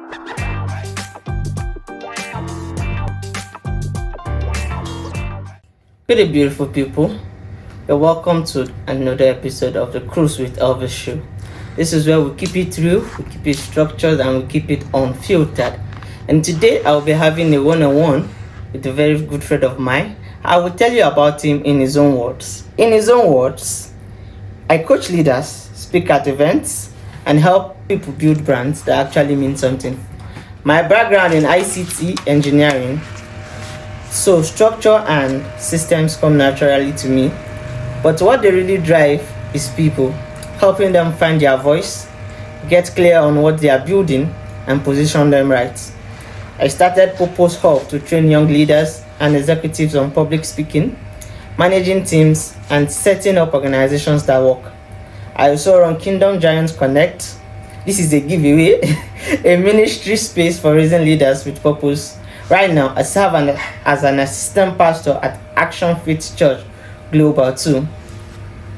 Good day, beautiful people. You're welcome to another episode of the Cruize Wit Elvis show. This is where we keep it real, we keep it structured, and we keep it unfiltered. And today I'll be having a one-on-one with a very good friend of mine. I will tell you about him in his own words. In his own words, I coach leaders, speak at events, and help people build brands that actually mean something. My background in ICT engineering, so structure and systems come naturally to me, but what they really drive is people, helping them find their voice, get clear on what they are building, and position them right. I started Purpose Hub to train young leaders and executives on public speaking, managing teams, and setting up organizations that work. I also run Kingdom Giants Connect. This is a giveaway, a ministry space for raising leaders with purpose. Right now, I serve as an assistant pastor at Action Faith Church Global 2.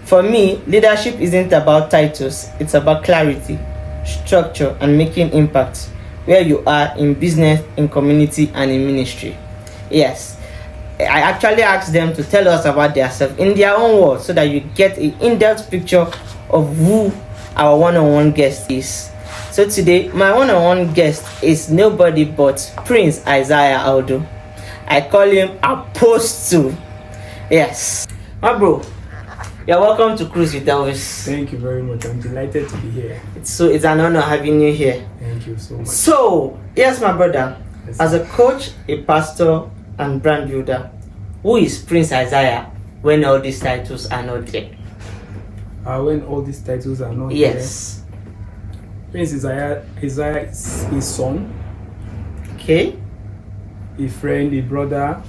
For me, leadership isn't about titles, it's about clarity, structure, and making impact where you are in business, in community, and in ministry. Yes, I actually asked them to tell us about themselves in their own words so that you get an in-depth picture of who our one-on-one guest is. So today, my one-on-one guest is nobody but Prince Isaiah Audu. I call him Apostle. Yes. My bro, you're welcome to Cruize Wit Elvis. Thank you very much. I'm delighted to be here. It's an honor having you here. Thank you so much. So, yes, my brother, Yes. as a coach, a pastor, and brand builder, who is Prince Isaiah when all these titles are not there? When all these titles are not Yes. there, Prince Isaiah is a son, Okay. a friend, a brother,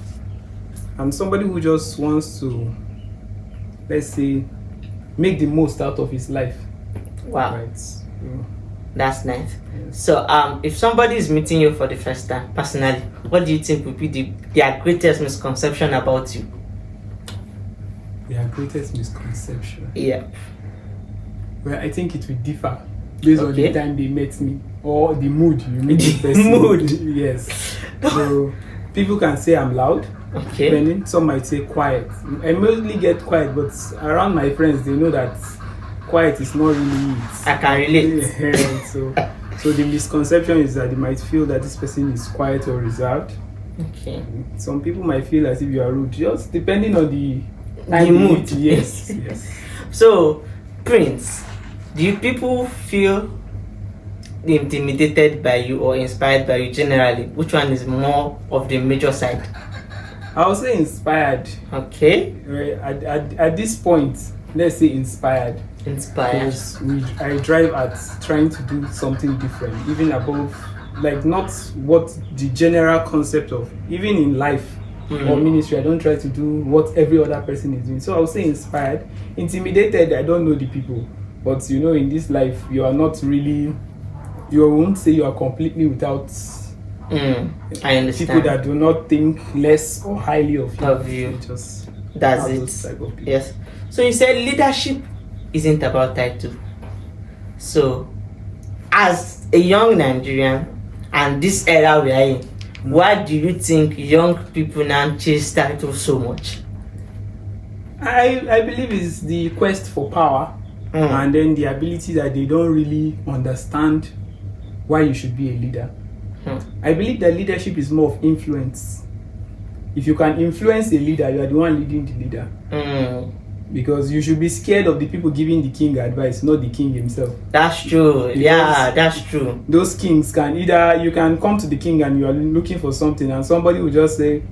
and somebody who just wants to, let's say, make the most out of his life. Wow. Right. So, That's nice. yes. So, if somebody is meeting you for the first time, personally, what do you think would be their greatest misconception about you? Their greatest misconception. Yeah. Well, I think it will differ based on Okay. the time they met me or the mood you meet the The person. mood. Yes. So people can say I'm loud. Okay. Depending, some might say quiet. I mostly get quiet, but around my friends, they know that quiet is not really it. I can relate. Yeah, so the misconception is that they might feel that this person is quiet or reserved. Okay. Some people might feel as if you are rude, just depending on the The mood. Yes, yes. So, Prince, do people feel intimidated by you or inspired by you generally? Which one is more of the major side? I would say inspired. Okay. Right, at this point, let's say inspired. Inspired. Because I drive at trying to do something different, even above, like not what the general concept of, even in life or ministry, I don't try to do what every other person is doing. So I would say inspired. Intimidated, I don't know the people, but you know, in this life, you are not really, you won't say you are completely without I understand. people that do not think less or highly of you. Of you. Just That's have those it. type of people. Yes. So you said leadership isn't about title. So, as a young Nigerian, and this era we are in, why do you think young people now chase titles so much? I believe it's the quest for power and then the ability that they don't really understand why you should be a leader. I believe that leadership is more of influence. If you can influence a leader, you are the one leading the leader. Because you should be scared of the people giving the king advice, not the king himself. That's true. Yeah, that's true. Those kings can either, you can come to the king and you are looking for something and somebody will just say,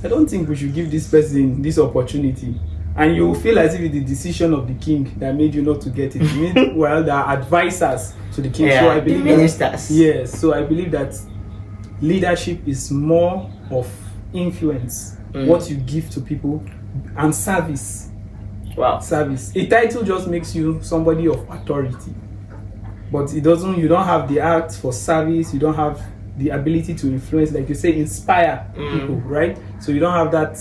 I don't think we should give this person this opportunity. And you will feel as if it's the decision of the king that made you not to get it. Meanwhile, there are advisors to the king. Yeah, so I believe the ministers. Yes, so I believe that leadership is more of influence, what you give to people, and service. Wow. Service. A title just makes you somebody of authority, but it doesn't. You don't have the act for service. You don't have the ability to influence, like you say, inspire people, right? So you don't have that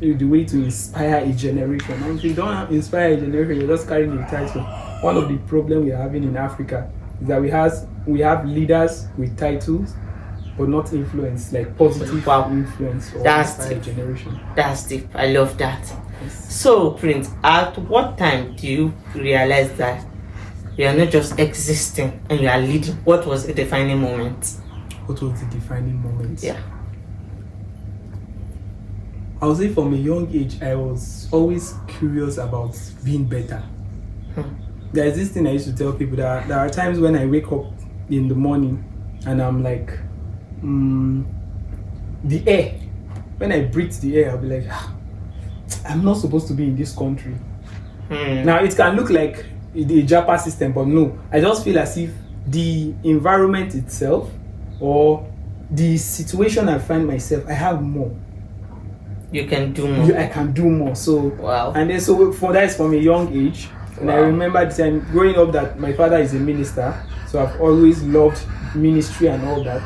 the way to inspire a generation. And if you don't inspire a generation, you're just carrying a title. One of the problems we're having in Africa is that we have leaders with titles, but not influence, like positive influence or inspire generation. That's deep. I love that. Yes. So, Prince, at what time do you realize that you are not just existing and you are leading? What was the defining moment? What was the defining moment? Yeah. I would say from a young age, I was always curious about being better. There's this thing I used to tell people, that there are times when I wake up in the morning and I'm like, the air. When I breathe the air, I'll be like, I'm not supposed to be in this country. Now, it can look like the JAPA system, but no. I just feel as if the environment itself or the situation I find myself, I have more. You can do more. I can do more. So, wow. And then, so that's from a young age. And I remember the time growing up that my father is a minister. So I've always loved ministry and all that.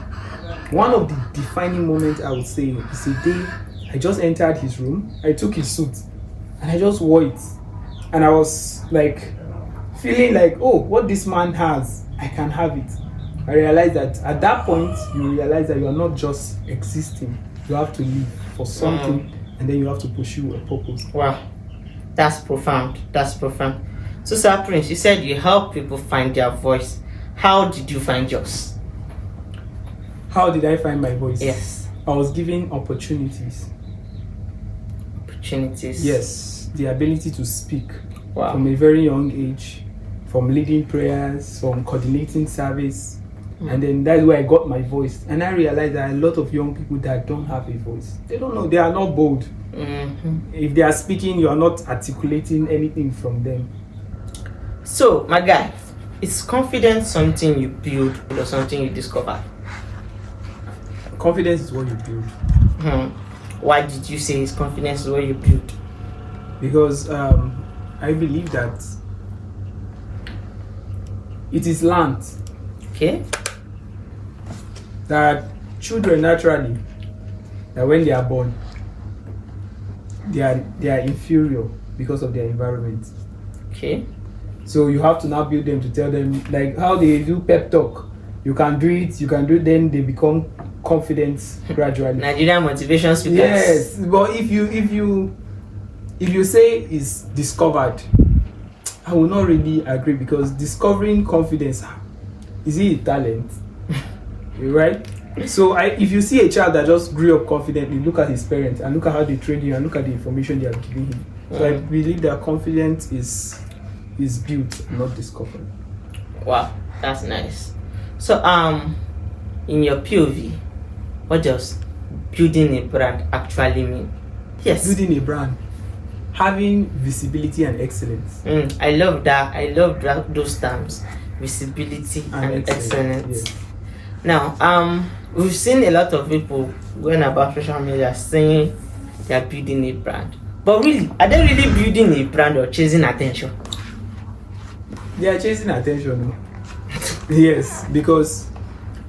One of the defining moments, I would say, is a day I just entered his room. I took his suit and I just wore it. And I was like, feeling like, oh, what this man has, I can have it. I realized that at that point, you realize that you are not just existing. You have to live for something, and then you have to pursue a purpose. Wow, that's profound. That's profound. So, Sir Prince, you said you help people find their voice. How did you find yours? How did I find my voice? Yes. I was given opportunities. Opportunities. Yes, the ability to speak. Wow. From a very young age, from leading prayers, from coordinating service. And then that's where I got my voice. And I realized that a lot of young people that don't have a voice, they don't know, they are not bold. If they are speaking, you are not articulating anything from them. So, my guy, is confidence something you build or something you discover? Confidence is what you build. Why did you say confidence is what you build? Because I believe that it is learned. Okay. That children naturally, that when they are born, they are inferior because of their environment. Okay. So you have to now build them to tell them, like how they do pep talk. You can do it, then they become confident gradually. Nigerian motivation speakers. Yes, but if you say it's discovered, I will not really agree, because discovering confidence, is it a talent? Right? So if you see a child that just grew up confidently, look at his parents and look at how they trained him and look at the information they are giving him. So I believe that confidence is built, not discovered. Wow, that's nice. So in your POV, what does building a brand actually mean? Yes. Building a brand, having visibility and excellence. I love that. I love those terms, visibility and excellence. Yes. Now, we've seen a lot of people going about social media saying they are building a brand. But really, are they really building a brand or chasing attention? They are chasing attention. Yes, because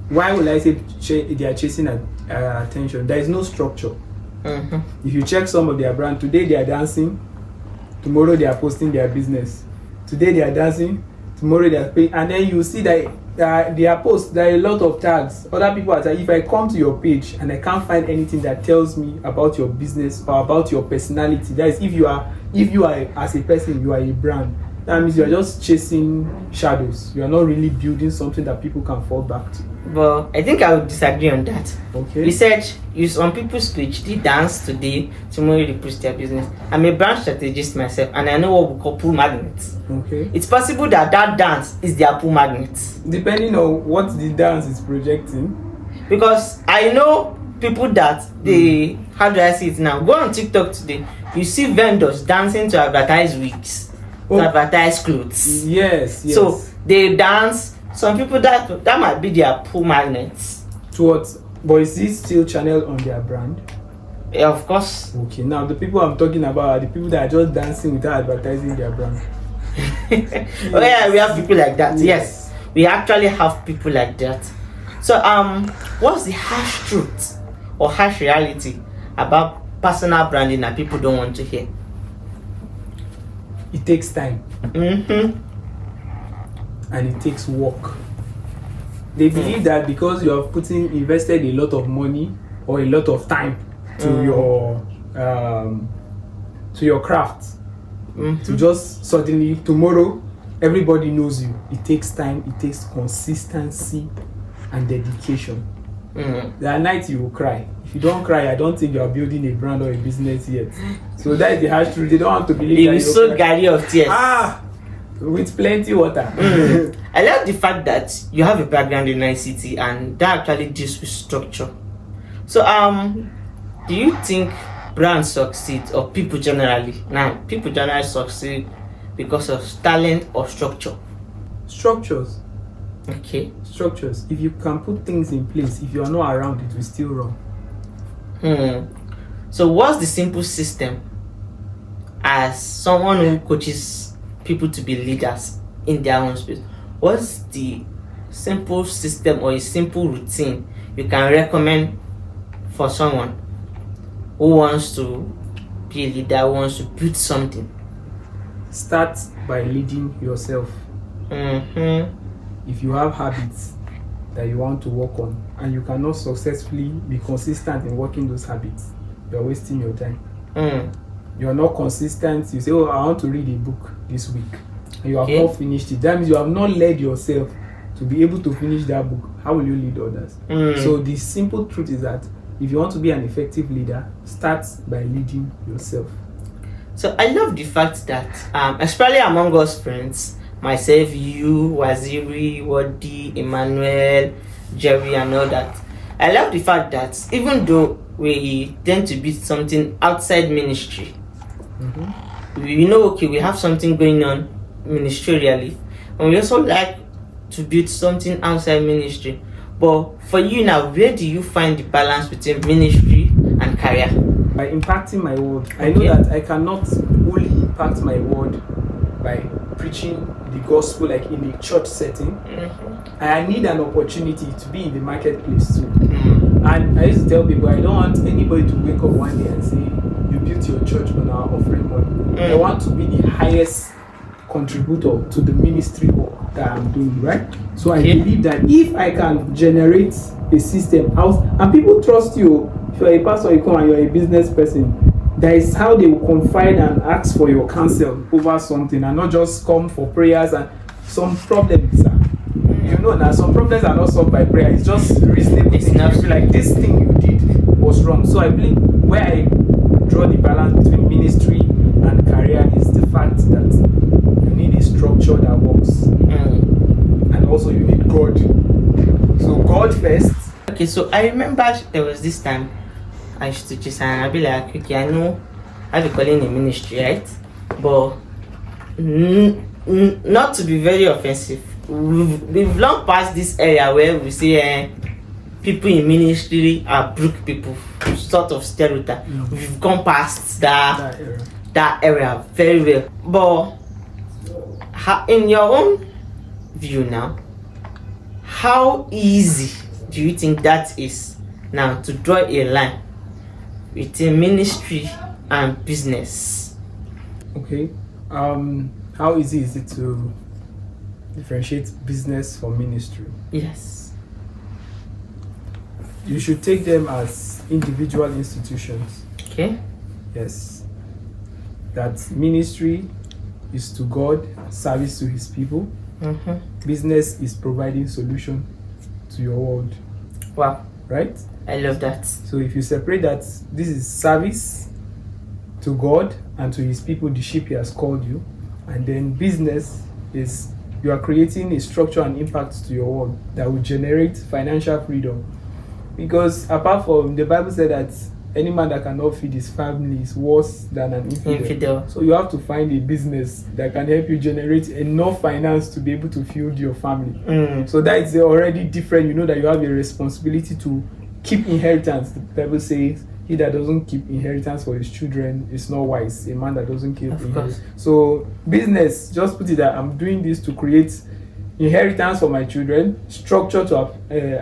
why would I say they are chasing attention? There is no structure. If you check some of their brand, today they are dancing, tomorrow they are posting their business. Today they are dancing, tomorrow they are paying, and then you see that their posts, there are a lot of tags. Other people are saying, if I come to your page and I can't find anything that tells me about your business or about your personality, that is, if you are as a person, you are a brand. That means you are just chasing shadows. You are not really building something that people can fall back to. But I think I would disagree on that. Okay. Research use on people's page. They dance today, tomorrow they push their business. I'm a brand strategist myself, and I know what we call pull magnets. Okay. It's possible that dance is their pull magnets. Depending on what the dance is projecting. Because I know people that they, how do I say it now? Go on TikTok today, you see vendors dancing to advertise wigs, to advertise clothes. Yes. So they dance. Some people that might be their pull magnets. To what? But is this still channeled on their brand? Yeah, of course. Okay, now the people I'm talking about are the people that are just dancing without advertising their brand. Oh yeah, we have people like that. Yes, we actually have people like that. So what's the harsh truth or harsh reality about personal branding that people don't want to hear? It takes time. And it takes work. They believe that because you have invested a lot of money or a lot of time to your craft, to just suddenly tomorrow everybody knows you. It takes time, it takes consistency and dedication. There are nights you will cry. If you don't cry, I don't think you are building a brand or a business yet. So that is the harsh truth. They don't want to believe that you're so gary of tears. With plenty water. I love the fact that you have a background in ICT and that actually deals with structure. So do you think brands succeed, or people generally succeed because of talent or structure? Structures. Okay. Structures. If you can put things in place, if you are not around, it will still run. So what's the simple system as someone who coaches people to be leaders in their own space? What's the simple system or a simple routine you can recommend for someone who wants to be a leader, who wants to build something? Start by leading yourself. If you have habits that you want to work on and you cannot successfully be consistent in working those habits, you're wasting your time. You're not consistent. You say, oh, I want to read a book this week, and you have not finished it. That means you have not led yourself to be able to finish that book. How will you lead others? So the simple truth is that if you want to be an effective leader, start by leading yourself. So I love the fact that, especially among us friends, myself, you, Waziri, Wadi, Emmanuel, Jerry, and all that, I love the fact that even though we tend to be something outside ministry, we know, okay, we have something going on ministerially, and we also like to build something outside ministry. But for you now, where do you find the balance between ministry and career? By impacting my world. I know that I cannot only impact my world by preaching the gospel like in a church setting. I need an opportunity to be in the marketplace too. And I used to tell people, I don't want anybody to wake up one day and say, you built your church on our offering money. I want to be the highest contributor to the ministry work that I'm doing, right? So I believe that if I can generate a system out, and people trust you, if you're a pastor, you come and you're a business person, that is how they will confide and ask for your counsel over something, and not just come for prayers and some problems. You know, now some problems are not solved by prayer. It's just reasonable. It's like this thing you did was wrong. So I believe where I draw the balance between ministry and career is the fact that you need a structure that works, and also you need God. So God first. Okay, so I remember there was this time I used to just and I'd be like, okay, I know I have a calling in ministry, right? But not to be very offensive, we've long passed this area where we say people in ministry are broke people, sort of stereotype. We've gone past that area very well. But in your own view now, how easy do you think that is now to draw a line between ministry and business? Okay. How easy is it to differentiate business from ministry? Yes. You should take them as individual institutions. Okay. Yes. That ministry is to God, service to his people. Business is providing solution to your world. Wow. Right? I love that. So if you separate that, this is service to God and to his people, the sheep he has called you. And then business is you are creating a structure and impact to your world that will generate financial freedom. Because apart from, the Bible said that any man that cannot feed his family is worse than an infidel. So you have to find a business that can help you generate enough finance to be able to feed your family. So that is already different. You know that you have a responsibility to keep inheritance. The Bible says, he that doesn't keep inheritance for his children is not wise. A man that doesn't keep inheritance. So business, just put it that I'm doing this to create inheritance for my children, structure to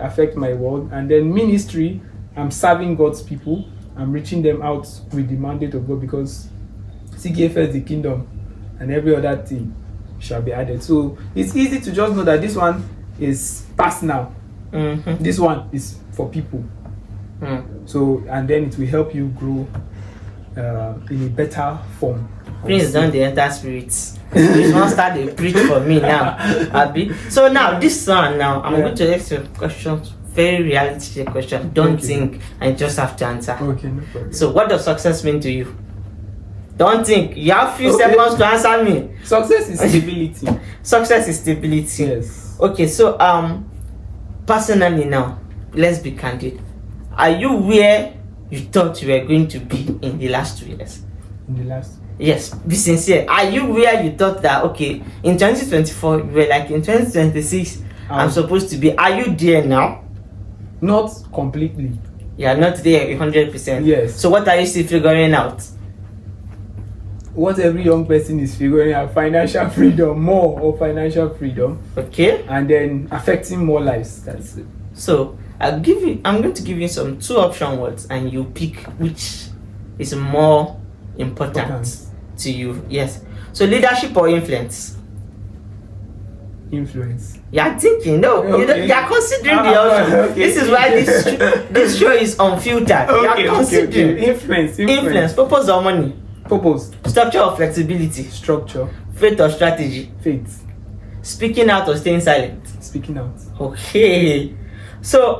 affect my world, and then ministry, I'm serving God's people. I'm reaching them out with the mandate of God, because seek ye first the kingdom and every other thing shall be added. So it's easy to just know that this one is personal. This one is for people. So, and then it will help you grow in a better form. Prince don't the enter spirits. You won't start to preach for me now, Abby. So now this one now I'm going to ask you a question, very reality question. Don't think and just have to answer. Okay, no problem. So what does success mean to you? Don't think. You have few seconds to answer me. Success is stability. Success is stability. Yes. Okay, so personally now, let's be candid. Are you where you thought you were going to be in the last 2 years? In the last. Yes, be sincere. Are you where you thought that okay in 2024 you were like in 2026 I'm supposed to be? Are you there now? Not completely. You are not there 100%. Yes. So what are you still figuring out? What every young person is figuring out: financial freedom, more of financial freedom. Okay. And then affecting more lives. That's it. So I'm going to give you some 2 option words and you pick which is more important to you. Yes. So leadership or influence? Influence. You are thinking, no, Okay. you are considering the option. Okay. This is why this show is unfiltered. You are considering. Influence. Purpose or money? Purpose. Structure or flexibility? Structure. Faith or strategy? Faith. Speaking out or staying silent? Speaking out. Okay. So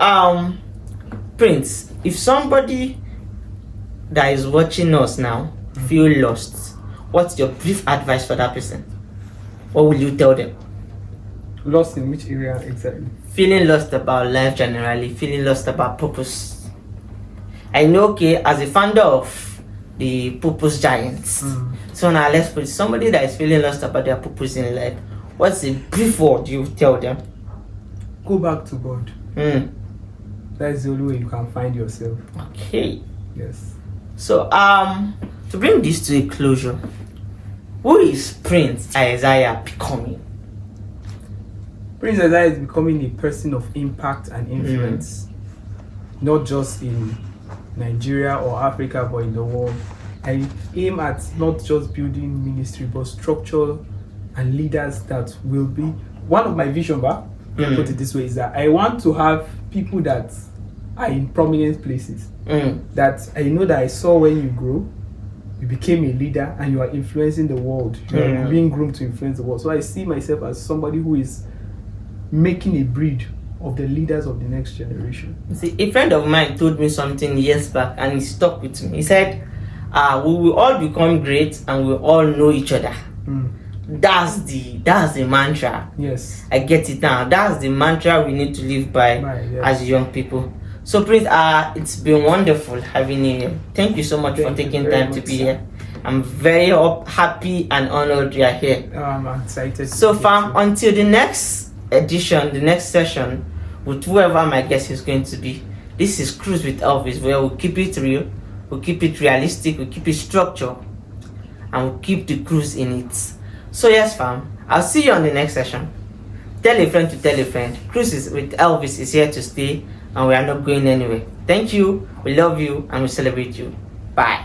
Prince, if somebody that is watching us now feel lost, what's your brief advice for that person? What will you tell them? Lost in which area exactly? Feeling lost about life generally, feeling lost about purpose. I know, okay, as a founder of the Purpose Giants, so now let's put somebody that is feeling lost about their purpose in life. What's the brief word you tell them? Go back to God. That is the only way you can find yourself. Okay. Yes. So to bring this to a closure, who is Prince Isaiah becoming? Prince Isaiah is becoming a person of impact and influence, not just in Nigeria or Africa, but in the world. I aim at not just building ministry, but structure and leaders that will be. One of my vision, put it this way, is that I want to have people that are in prominent places. That I know that I saw when you grow, you became a leader and you are influencing the world. You are being groomed to influence the world. So I see myself as somebody who is making a breed of the leaders of the next generation. See, a friend of mine told me something years back and it stuck with me. He said, we will all become great and we all know each other. That's the mantra. Yes. I get it now. That's the mantra we need to live by as young people. So Prince, it's been wonderful having you here. Thank you so much for taking time to be here. I'm very happy and honored you are here. I'm excited. So fam, until the next edition, the next session, with whoever my guest is going to be, this is Cruize Wit Elvis, where we'll keep it real, we'll keep it realistic, we'll keep it structured, and we'll keep the cruise in it. So yes fam, I'll see you on the next session. Tell a friend to tell a friend. Cruize Wit Elvis is here to stay and we are not going anywhere. Thank you, we love you, and we celebrate you. Bye.